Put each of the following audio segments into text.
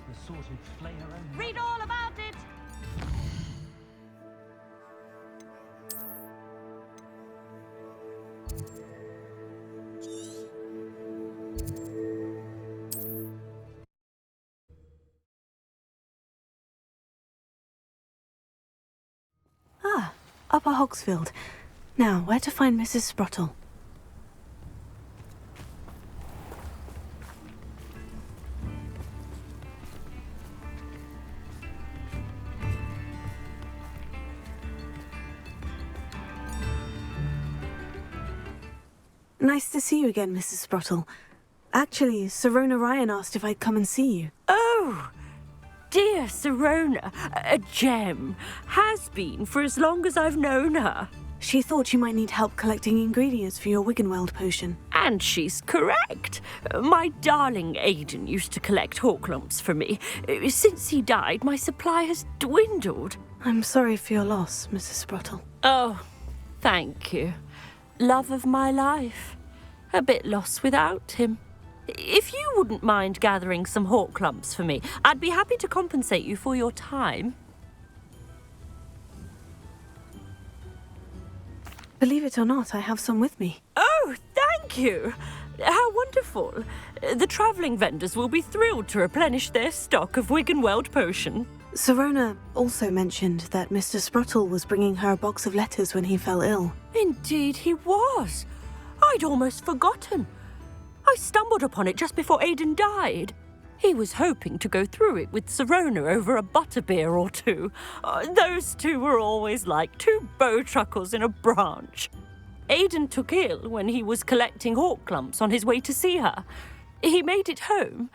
was the sort who'd flay her own. Read all about it! Ah, Upper Hogsfield. Now, where to find Mrs. Sprottle? Nice to see you again, Mrs. Sprottle. Actually, Sirona Ryan asked if I'd come and see you. Oh, dear Sirona, a gem. Has been for as long as I've known her. She thought you might need help collecting ingredients for your Wiggenweld potion. And she's correct. My darling Aidan used to collect Horklumps for me. Since he died, my supply has dwindled. I'm sorry for your loss, Mrs. Sprottle. Oh, thank you. Love of my life. A bit lost without him. If you wouldn't mind gathering some Horklumps for me, I'd be happy to compensate you for your time. Believe it or not, I have some with me. Oh, thank you. How wonderful. The travelling vendors will be thrilled to replenish their stock of Wiggenweld potion. Sirona also mentioned that Mr. Sprottle was bringing her a box of letters when he fell ill. Indeed he was. I'd almost forgotten. I stumbled upon it just before Aidan died. He was hoping to go through it with Sirona over a butterbeer or two. Those two were always like two bowtruckles in a branch. Aidan took ill when he was collecting Horklumps on his way to see her. He made it home,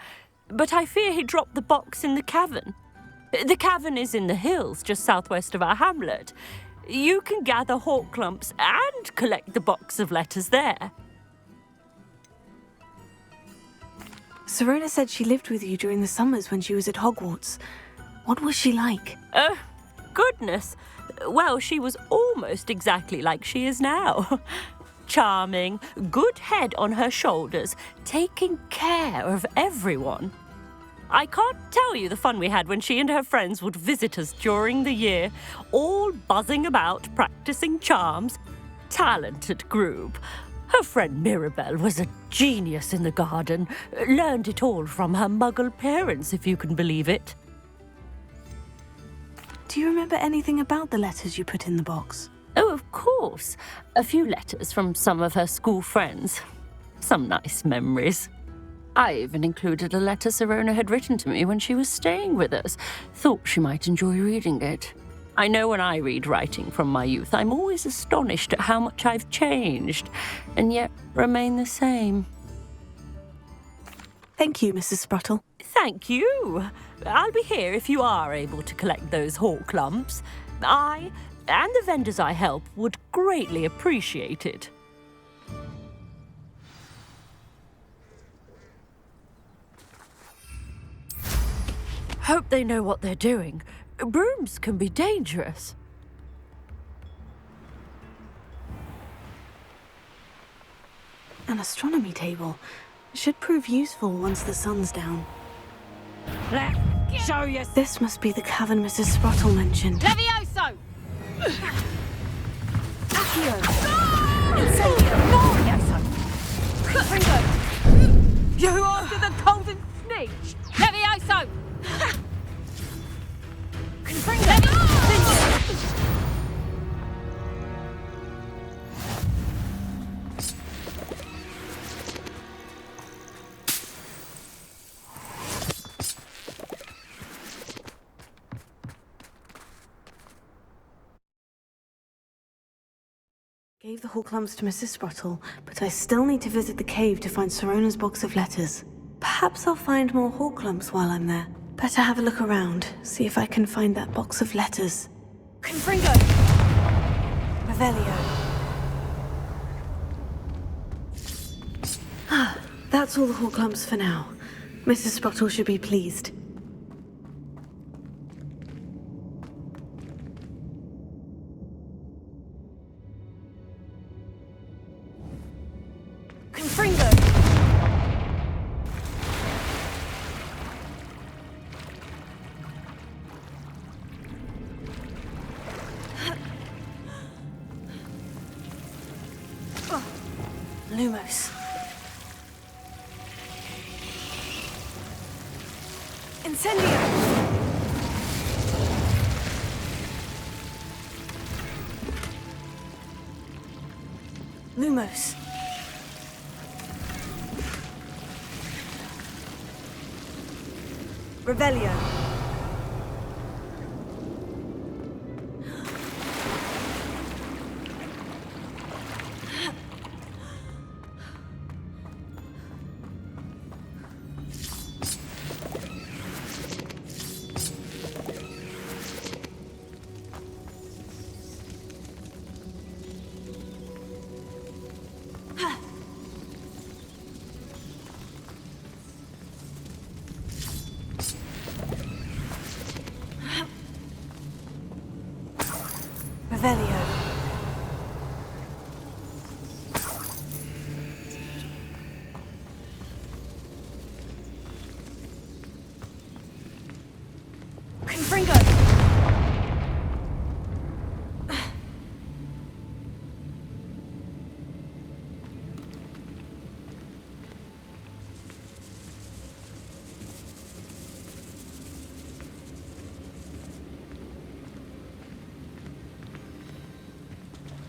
but I fear he dropped the box in the cavern. The cavern is in the hills just southwest of our hamlet. You can gather Horklumps and collect the box of letters there. Sirona said she lived with you during the summers when she was at Hogwarts. What was she like? Goodness. Well, she was almost exactly like she is now. Charming, good head on her shoulders, taking care of everyone. I can't tell you the fun we had when she and her friends would visit us during the year, all buzzing about, practicing charms. Talented group. Her friend Mirabelle was a genius in the garden. Learned it all from her muggle parents, if you can believe it. Do you remember anything about the letters you put in the box? Oh, of course. A few letters from some of her school friends. Some nice memories. I even included a letter Sirona had written to me when she was staying with us. Thought she might enjoy reading it. I know when I read writing from my youth, I'm always astonished at how much I've changed, and yet remain the same. Thank you, Mrs. Sprottle. Thank you. I'll be here if you are able to collect those Horklumps. I, and the vendors I help, would greatly appreciate it. Hope they know what they're doing. Brooms can be dangerous. An astronomy table. Should prove useful once the sun's down. Let's show you. This must be the cavern Mrs. Sprottle mentioned. Levioso! Accio! Incendio! Levioso! Confringo! You after the golden snitch! Levioso! Confringo! Gave the Horklumps to Mrs. Sprottle, but I still need to visit the cave to find Sirona's box of letters. Perhaps I'll find more Horklumps while I'm there. Better have a look around, see if I can find that box of letters. Confringo! Revelio. That's all the Horklumps for now. Mrs. Sprottle should be pleased. Confringo! Lumos. Incendio! Lumos. Revelio. Revelio. Confringo.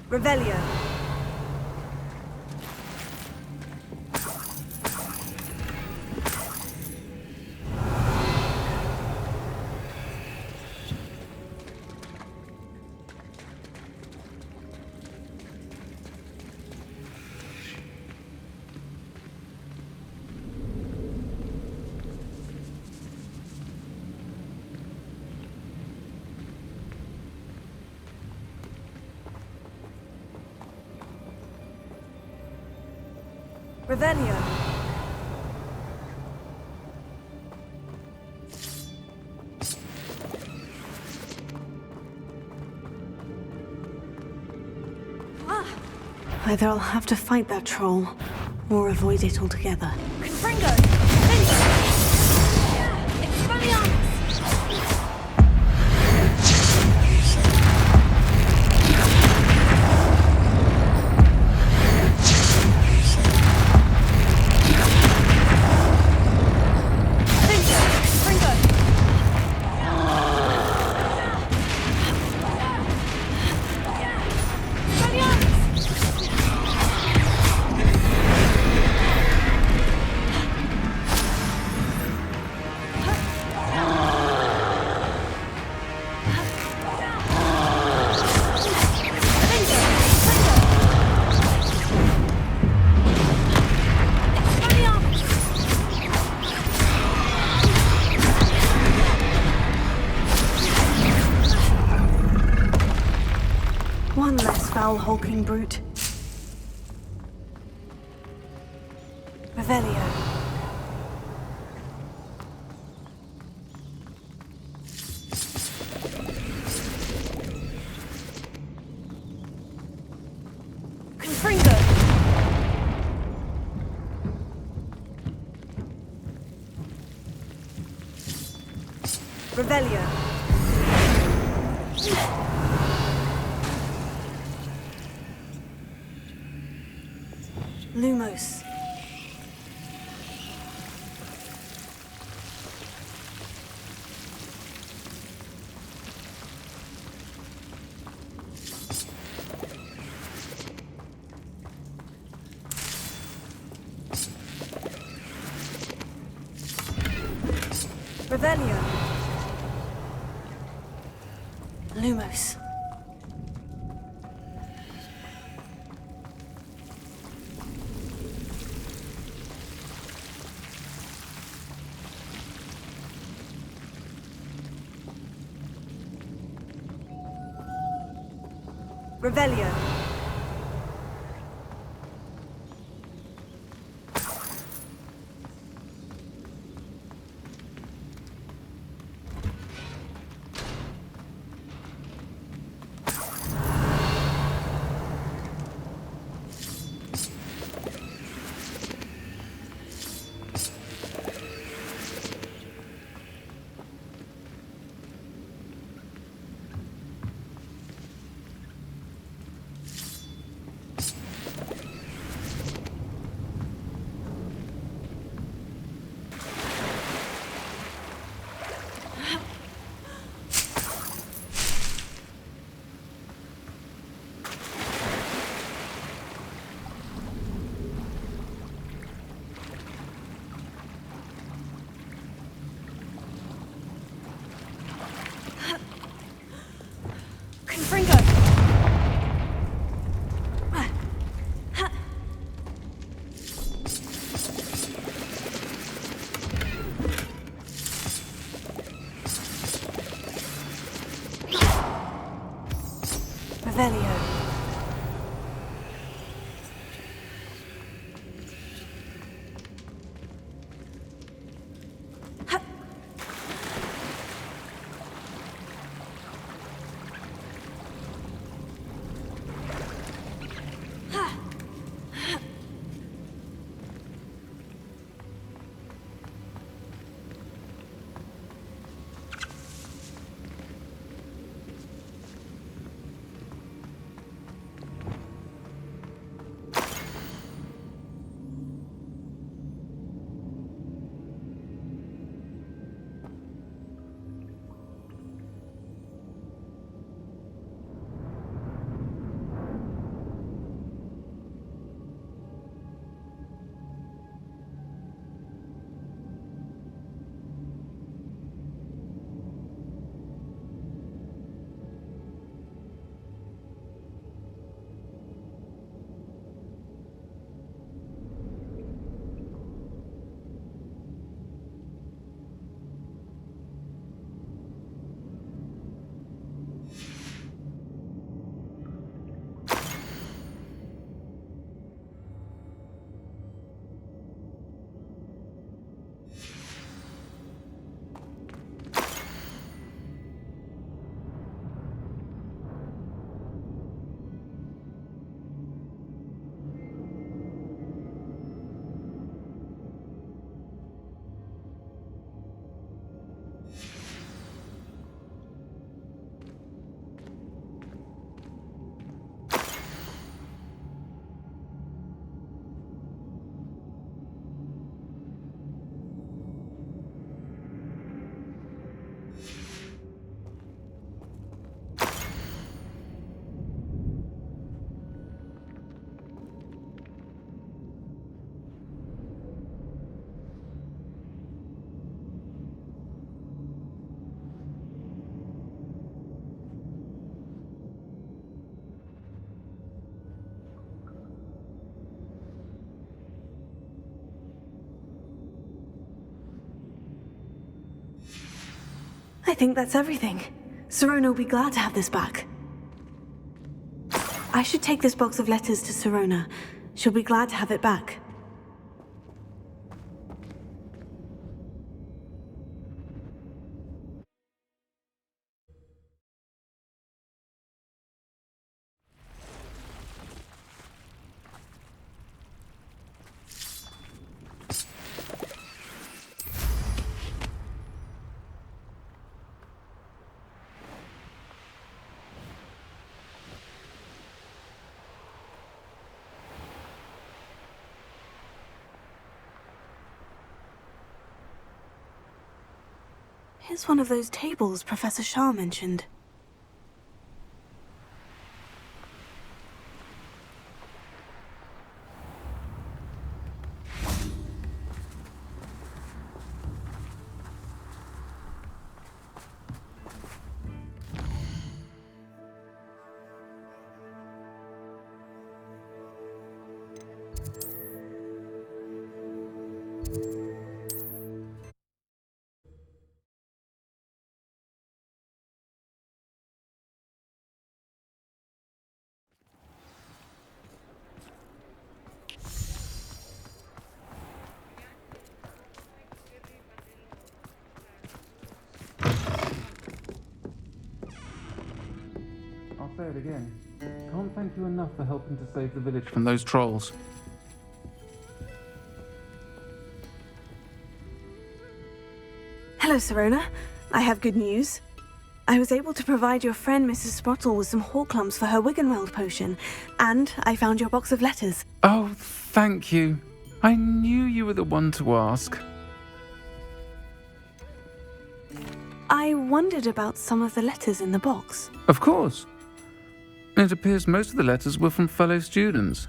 Revelio. Revelio. Either I'll have to fight that troll, or avoid it altogether. Confringo! Expelliarmus! One less foul hulking brute. Revelio. Confringo! Revelio. Lumos. Revelio. Lumos. Revelio. Revelio. I think that's everything. Sirona will be glad to have this back. I should take this box of letters to Sirona. She'll be glad to have it back. Here's one of those tables Professor Shah mentioned. I'll say it again. Can't thank you enough for helping to save the village from those trolls. Hello, Sirona. I have good news. I was able to provide your friend Mrs. Sprottle with some Horklums for her Wiggenweld potion, and I found your box of letters. Oh, thank you. I knew you were the one to ask. I wondered about some of the letters in the box. Of course. It appears most of the letters were from fellow students.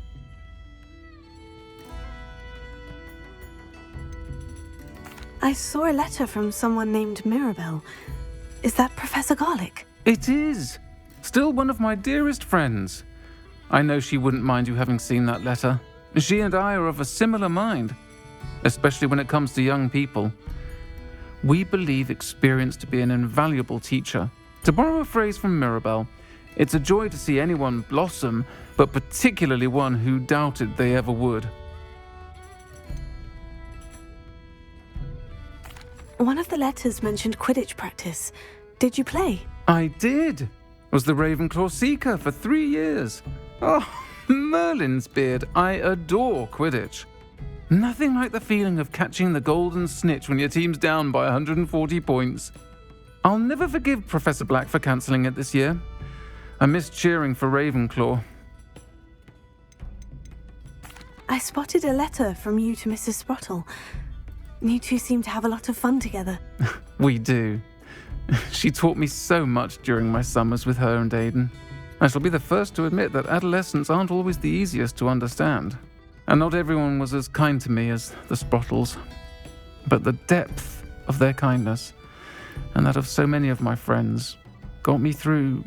I saw a letter from someone named Mirabelle. Is that Professor Garlick? It is. Still one of my dearest friends. I know she wouldn't mind you having seen that letter. She and I are of a similar mind, especially when it comes to young people. We believe experience to be an invaluable teacher. To borrow a phrase from Mirabelle, It's a joy to see anyone blossom, but particularly one who doubted they ever would. One of the letters mentioned Quidditch practice. Did you play? I did. Was the Ravenclaw Seeker for 3 years. Oh, Merlin's beard. I adore Quidditch. Nothing like the feeling of catching the golden snitch when your team's down by 140 points. I'll never forgive Professor Black for cancelling it this year. I missed cheering for Ravenclaw. I spotted a letter from you to Mrs. Sprottle. You two seem to have a lot of fun together. We do. She taught me so much during my summers with her and Aiden. I shall be the first to admit that adolescents aren't always the easiest to understand. And not everyone was as kind to me as the Sprottles. But the depth of their kindness, and that of so many of my friends, got me through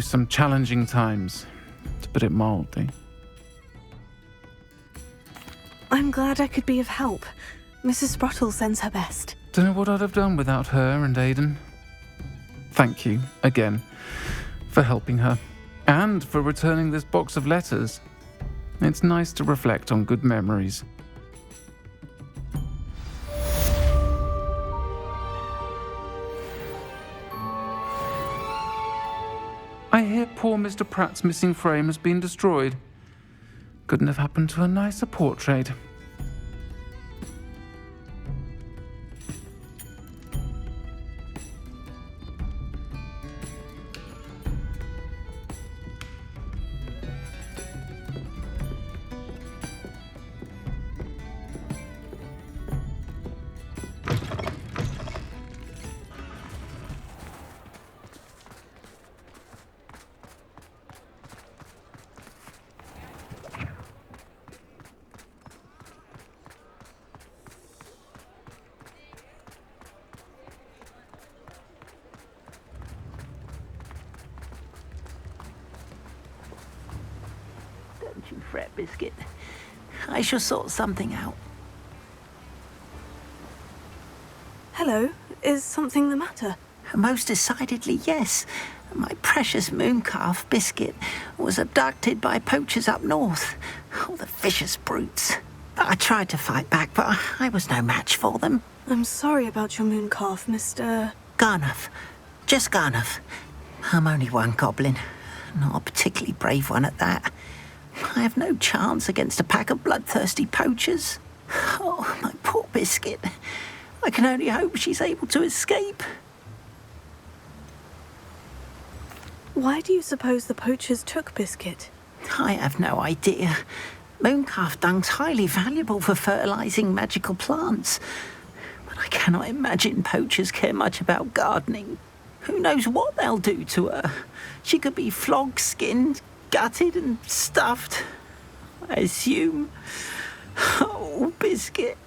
some challenging times, to put it mildly. I'm glad I could be of help. Mrs. Sprottle sends her best. Don't know what I'd have done without her and Aiden. Thank you, again, for helping her, and for returning this box of letters. It's nice to reflect on good memories. I hear poor Mr. Pratt's missing frame has been destroyed. Couldn't have happened to a nicer portrait. Don't you fret, Biscuit. I shall sort something out. Hello, is something the matter? Most decidedly, yes. My precious mooncalf, Biscuit, was abducted by poachers up north. Oh, the vicious brutes. I tried to fight back, but I was no match for them. I'm sorry about your mooncalf, Mr. Garnuff. Just Garnuff. I'm only one goblin. Not a particularly brave one at that. I have no chance against a pack of bloodthirsty poachers. Oh, my poor Biscuit. I can only hope she's able to escape. Why do you suppose the poachers took Biscuit? I have no idea. Mooncalf dung's highly valuable for fertilizing magical plants. But I cannot imagine poachers care much about gardening. Who knows what they'll do to her? She could be flogged, skinned, gutted and stuffed. I assume. Oh, Biscuit.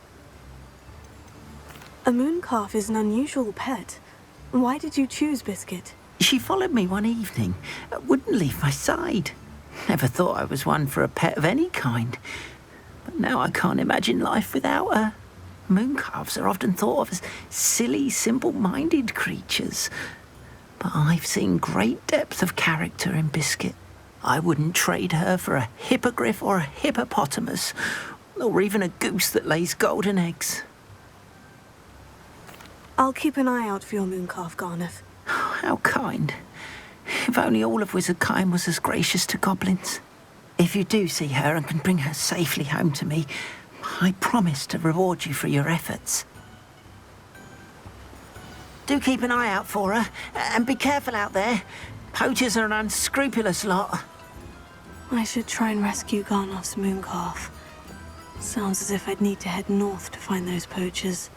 A mooncalf is an unusual pet. Why did you choose Biscuit? She followed me one evening, wouldn't leave my side. Never thought I was one for a pet of any kind. But now I can't imagine life without her. Mooncalves are often thought of as silly, simple-minded creatures. But I've seen great depth of character in Biscuit. I wouldn't trade her for a hippogriff or a hippopotamus, or even a goose that lays golden eggs. I'll keep an eye out for your mooncalf, Garnuff. How kind. If only all of Wizardkind was as gracious to goblins. If you do see her and can bring her safely home to me, I promise to reward you for your efforts. Do keep an eye out for her, and be careful out there. Poachers are an unscrupulous lot. I should try and rescue Garnuff's mooncalf. Sounds as if I'd need to head north to find those poachers.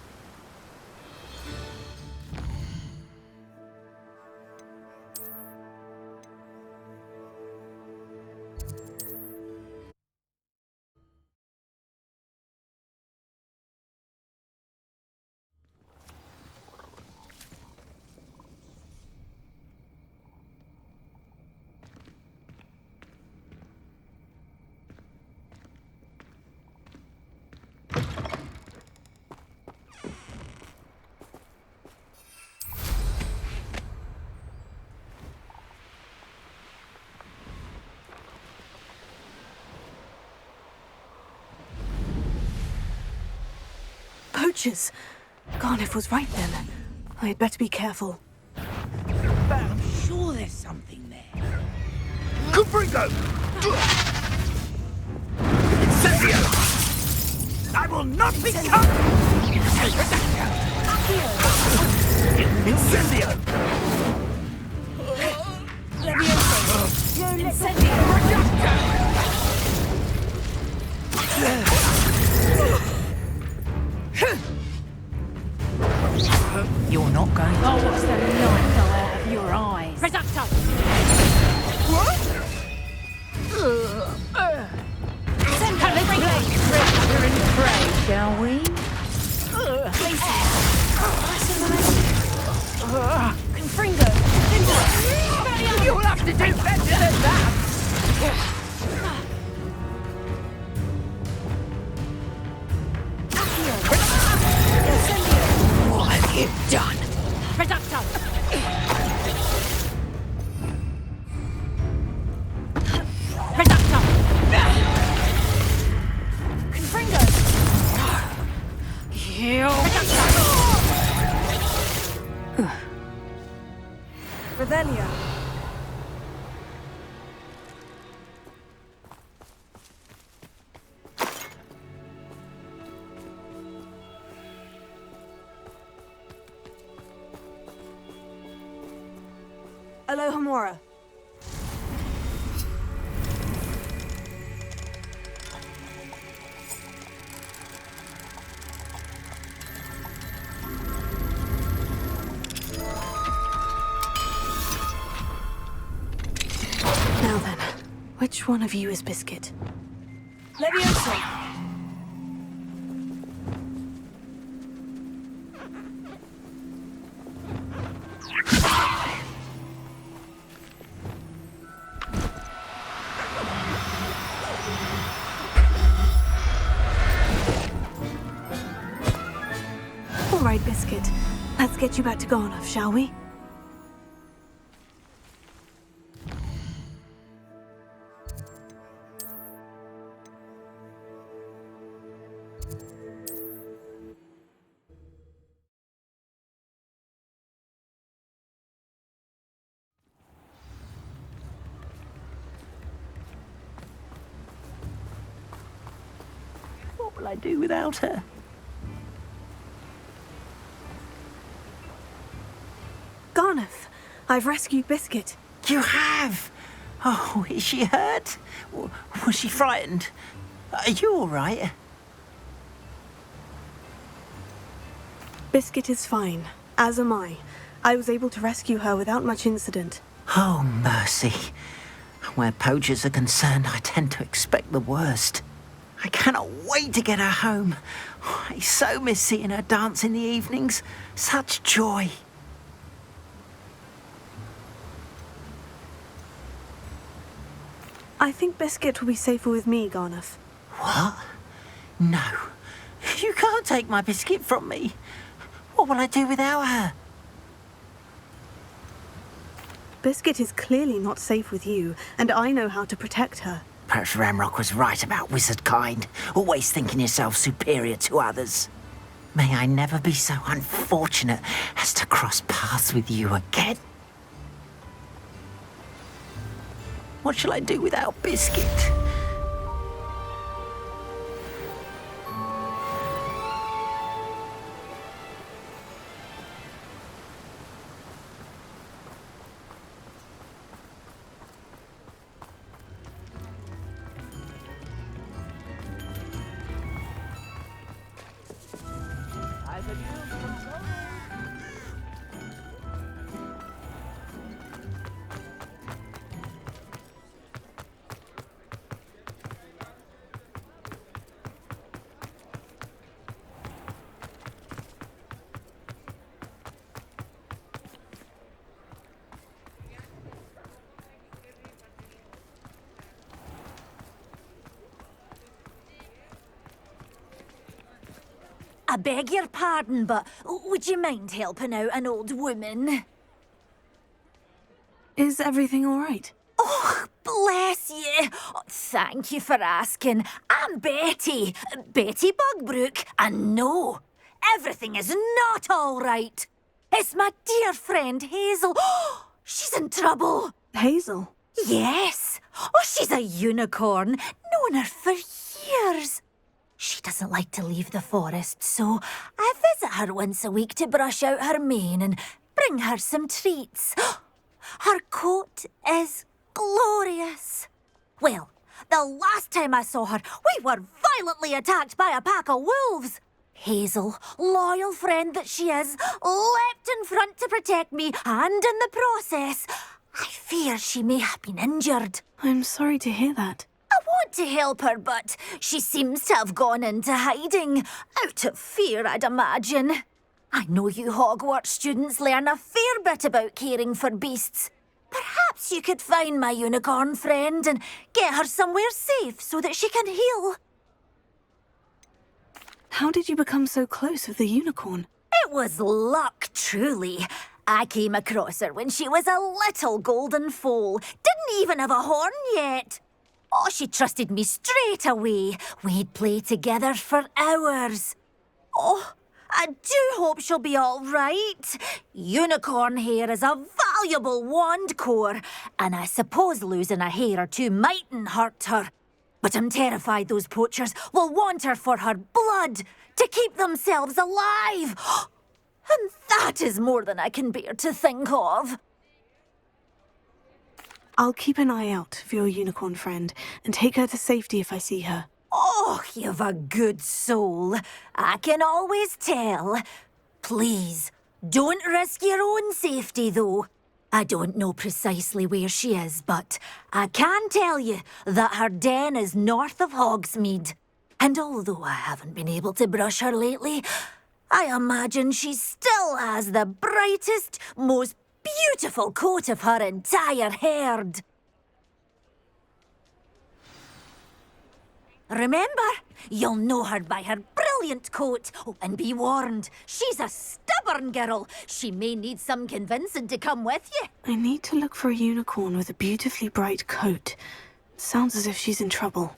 poachers. Garniff was right then. I'd better be careful. But I'm sure there's something there. Confringo! Incendio! I will not be caught! Incendio! You're not going to... Oh, what's the light go out of your eyes? Reducto! We're in pray, shall we? Confringo! You'll have to do better than that! What have you done? Reducto! Reducto! Confringo! Revelio. Alohomora. Now then, which one of you is Biscuit? Levioso! All right, Biscuit. Let's get you back to Garnoff, shall we? What will I do without her? Garnoff, I've rescued Biscuit. You have? Oh, is she hurt? Was she frightened? Are you all right? Biscuit is fine, as am I. I was able to rescue her without much incident. Oh, mercy. Where poachers are concerned, I tend to expect the worst. I cannot wait to get her home. I so miss seeing her dance in the evenings. Such joy. I think Biscuit will be safer with me, Garnoff. What? No. You can't take my biscuit from me. What will I do without her? Biscuit is clearly not safe with you, and I know how to protect her. Perhaps Ramrock was right about wizard kind, always thinking yourself superior to others. May I never be so unfortunate as to cross paths with you again. What shall I do without Biscuit? I beg your pardon, but would you mind helping out an old woman? Is everything all right? Oh, bless you. Oh, thank you for asking. I'm Betty. Betty Bugbrook. And no, everything is not all right. It's my dear friend Hazel. She's in trouble. Hazel? Yes. Oh, she's a unicorn. Known her for years. She doesn't like to leave the forest, so I visit her once a week to brush out her mane and bring her some treats. Her coat is glorious. Well, the last time I saw her, we were violently attacked by a pack of wolves. Hazel, loyal friend that she is, leapt in front to protect me, and in the process, I fear she may have been injured. I'm sorry to hear that. I want to help her, but she seems to have gone into hiding. Out of fear, I'd imagine. I know you Hogwarts students learn a fair bit about caring for beasts. Perhaps you could find my unicorn friend and get her somewhere safe so that she can heal. How did you become so close with the unicorn? It was luck, truly. I came across her when she was a little golden foal. Didn't even have a horn yet. Oh, she trusted me straight away. We'd play together for hours. Oh, I do hope she'll be all right. Unicorn hair is a valuable wand core, and I suppose losing a hair or two mightn't hurt her. But I'm terrified those poachers will want her for her blood, to keep themselves alive. And that is more than I can bear to think of. I'll keep an eye out for your unicorn friend and take her to safety if I see her. Oh, you've a good soul. I can always tell. Please, don't risk your own safety, though. I don't know precisely where she is, but I can tell you that her den is north of Hogsmeade. And although I haven't been able to brush her lately, I imagine she still has the brightest, most beautiful coat of her entire herd. Remember, you'll know her by her brilliant coat. Oh, and be warned, she's a stubborn girl. She may need some convincing to come with you. I need to look for a unicorn with a beautifully bright coat. Sounds as if she's in trouble.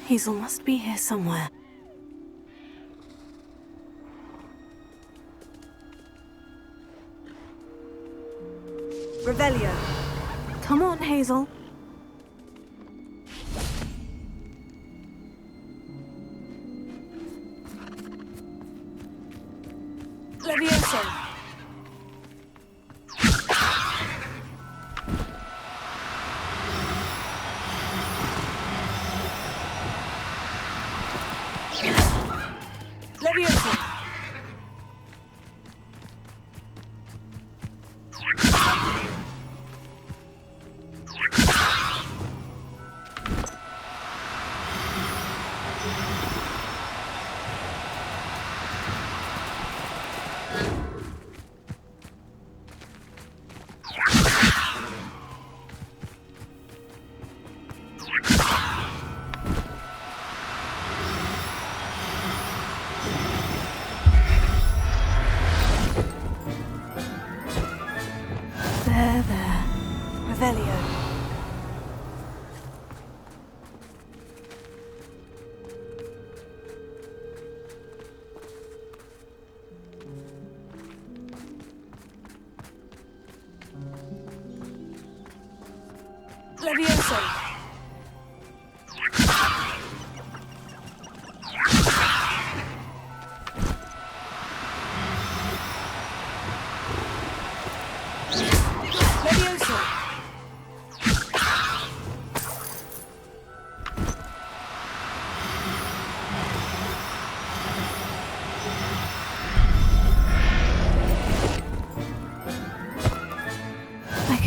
Hazel must be here somewhere. Revelio. Come on, Hazel. Levioso. Levioso.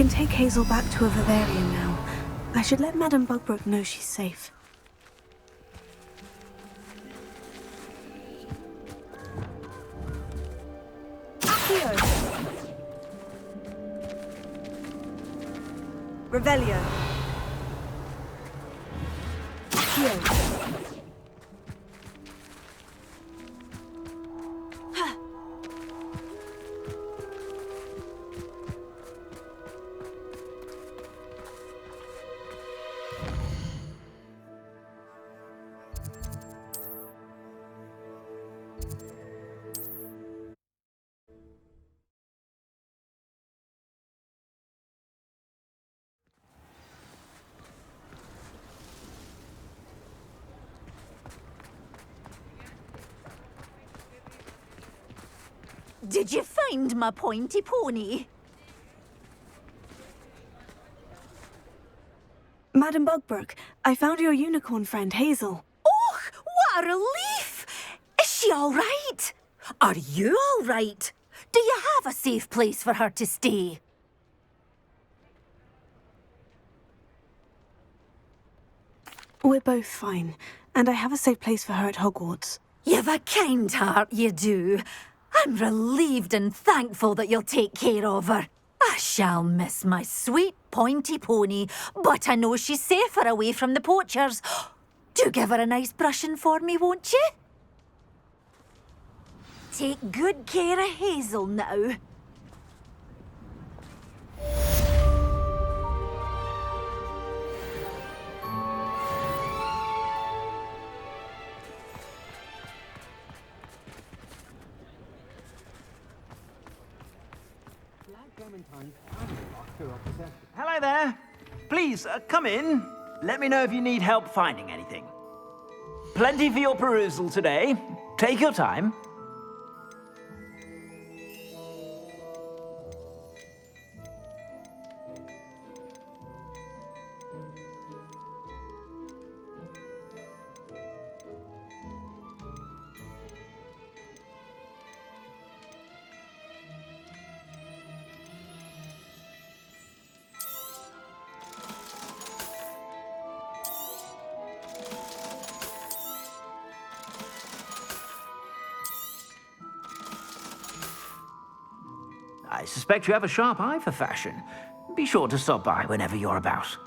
can take Hazel back to a vivarium now. I should let Madame Bugbrook know she's safe. Accio! Revelio! Accio! Did you find my pointy pony? Madame Bugbrook, I found your unicorn friend, Hazel. Oh, what a relief! Is she all right? Are you all right? Do you have a safe place for her to stay? We're both fine, and I have a safe place for her at Hogwarts. You've a kind heart, you do. I'm relieved and thankful that you'll take care of her. I shall miss my sweet pointy pony, but I know she's safer away from the poachers. Do give her a nice brushing for me, won't you? Take good care of Hazel now. Hello there. Please, come in. Let me know if you need help finding anything. Plenty for your perusal today. Take your time. I suspect you have a sharp eye for fashion. Be sure to stop by whenever you're about.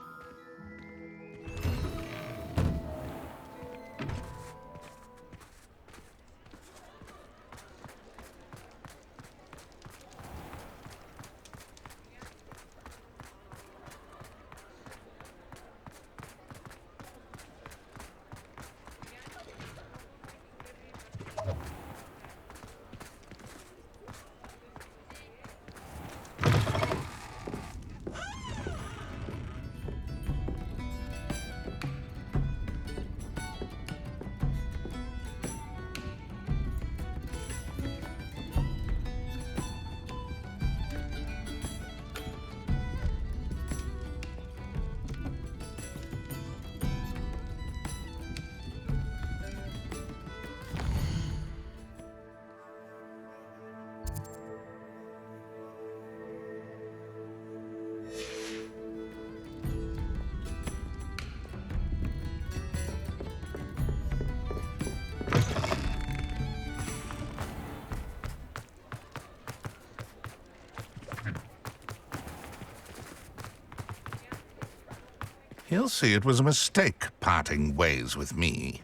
He'll see it was a mistake parting ways with me.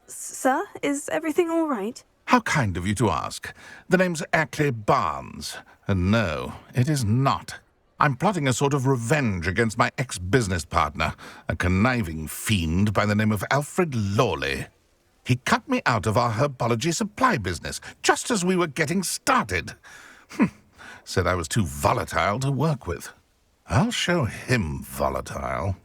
Sir, is everything all right? How kind of you to ask. The name's Ackley Barnes. And no, it is not. I'm plotting a sort of revenge against my ex-business partner, a conniving fiend by the name of Alfred Lawley. He cut me out of our herbology supply business, just as we were getting started. Said I was too volatile to work with. I'll show him volatile.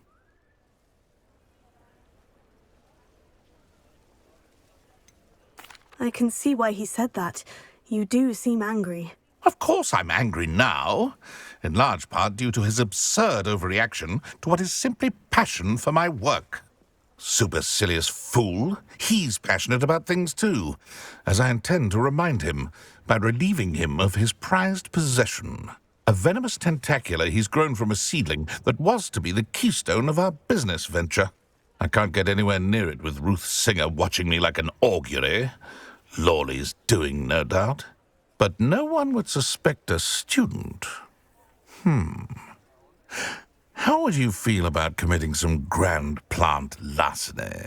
I can see why he said that. You do seem angry. Of course I'm angry now, in large part due to his absurd overreaction to what is simply passion for my work. supercilious fool. He's passionate about things too, as I intend to remind him by relieving him of his prized possession. A venomous tentacula he's grown from a seedling that was to be the keystone of our business venture. I can't get anywhere near it with Ruth Singer watching me like an augury. Lawley's doing, no doubt. But no one would suspect a student. How would you feel about committing some grand plant larceny?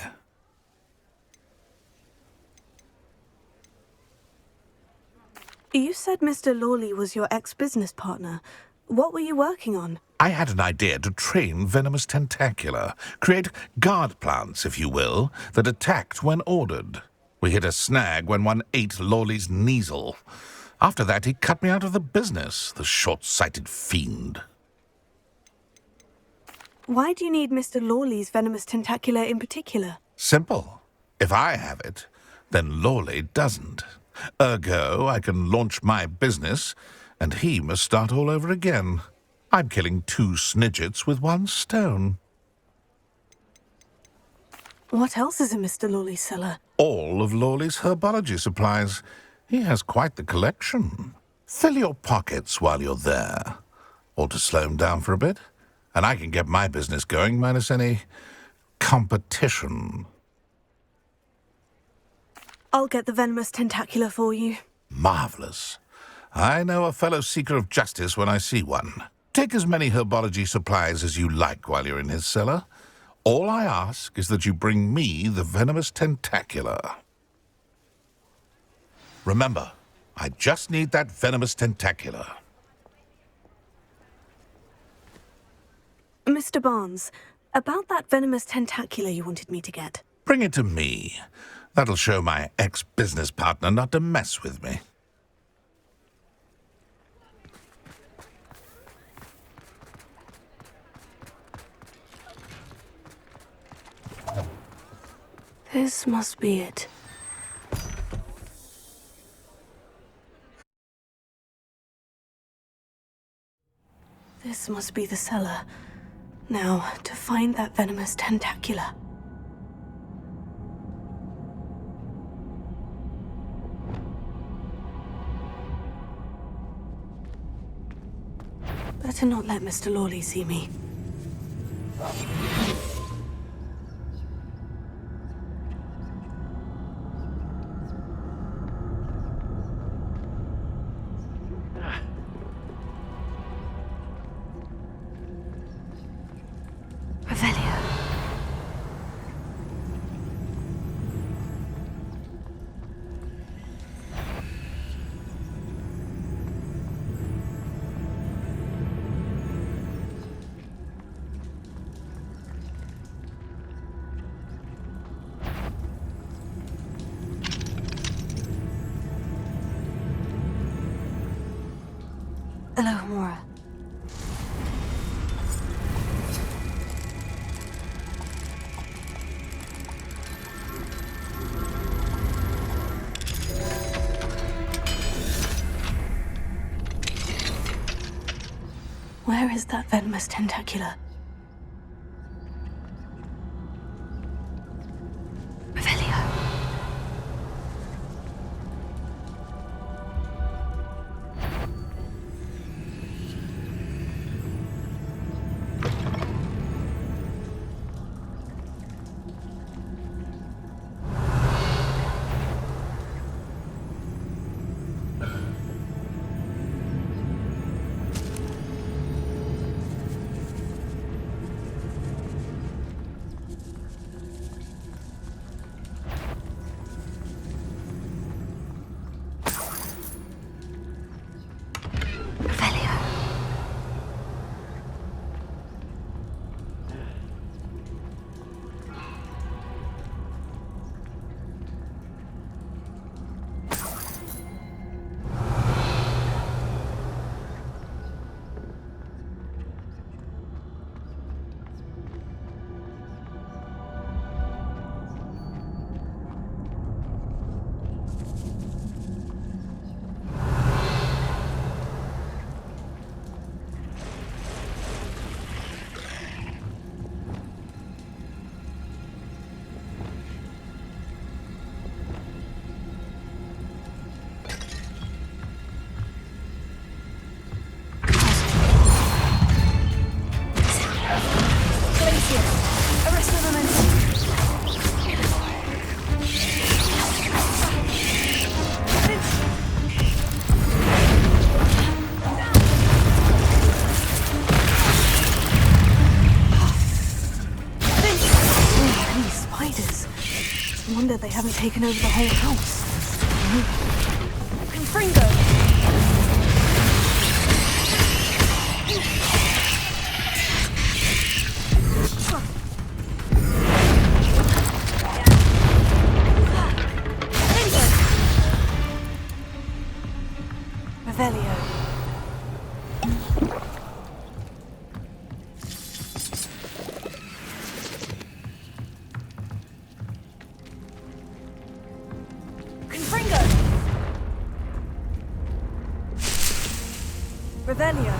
You said Mr. Lawley was your ex-business partner. What were you working on? I had an idea to train venomous tentacula, create guard plants, if you will, that attacked when ordered. We hit a snag when one ate Lawley's Kneasel. After that, he cut me out of the business, the short-sighted fiend. Why do you need Mr. Lawley's venomous tentacula in particular? Simple. If I have it, then Lawley doesn't. Ergo, I can launch my business, and he must start all over again. I'm killing 2 snidgets with 1 stone. What else is in Mr. Lawley's cellar? All of Lawley's herbology supplies. He has quite the collection. Fill your pockets while you're there. Or to slow him down for a bit, and I can get my business going minus any competition. I'll get the venomous tentacula for you. Marvelous. I know a fellow seeker of justice when I see one. Take as many herbology supplies as you like while you're in his cellar. All I ask is that you bring me the venomous tentacula. Remember, I just need that venomous tentacula. Mr. Barnes, about that venomous tentacula you wanted me to get. Bring it to me. That'll show my ex-business partner not to mess with me. This must be it. This must be the cellar. Now, to find that venomous tentacula. Better not let Mr. Lawley see me. Revelio. Alohomora. Where is that venomous tentacula? Revelio. many spiders. No wonder they haven't taken over the whole house. Confringo. Revelio. Confringo. Revelio.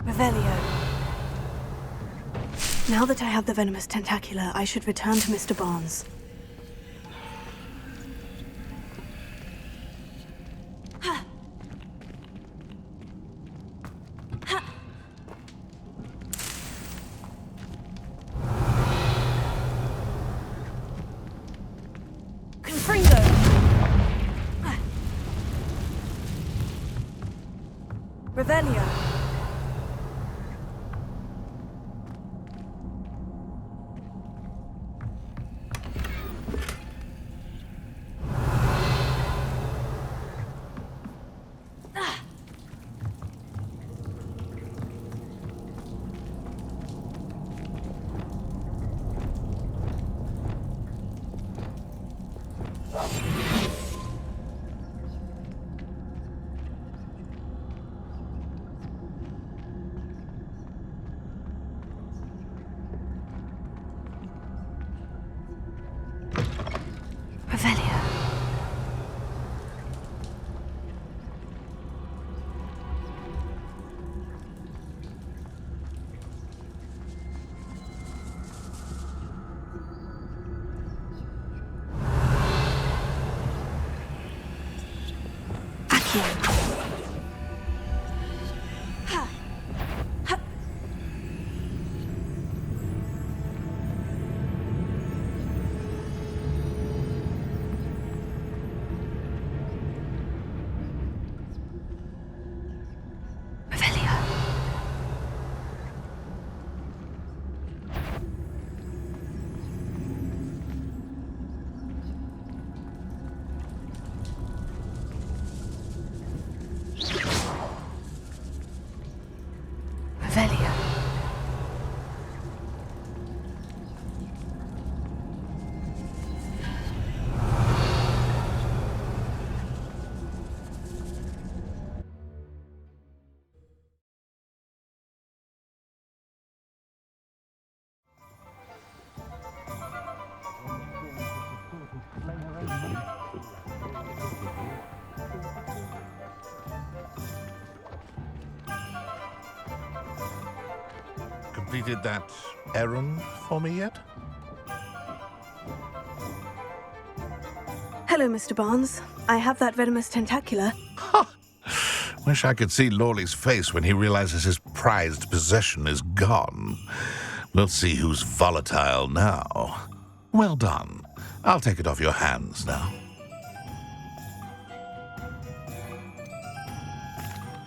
Revelio. Now that I have the venomous tentacula, I should return to Mr. Barnes. Confringo. Revelio. Revelio. Accio. Revelio. Revelio. Completed that errand for me yet? Hello, Mr. Barnes. I have that venomous tentacula. Wish I could see Lawley's face when he realizes his prized possession is gone. We'll see who's volatile now. Well done. I'll take it off your hands now.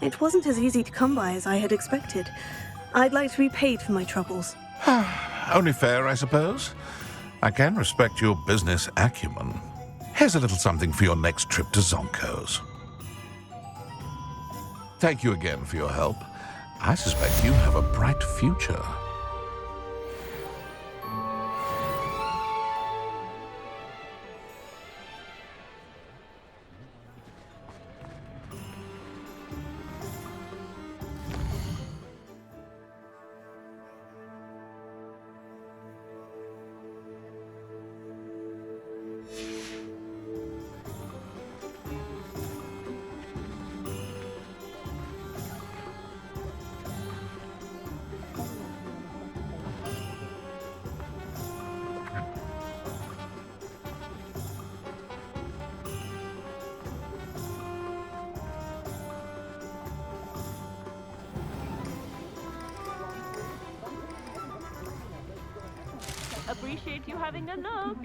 It wasn't as easy to come by as I had expected. I'd like to be paid for my troubles. Only fair, I suppose. I can respect your business acumen. Here's a little something for your next trip to Zonko's. Thank you again for your help. I suspect you have a bright future. appreciate you having a look.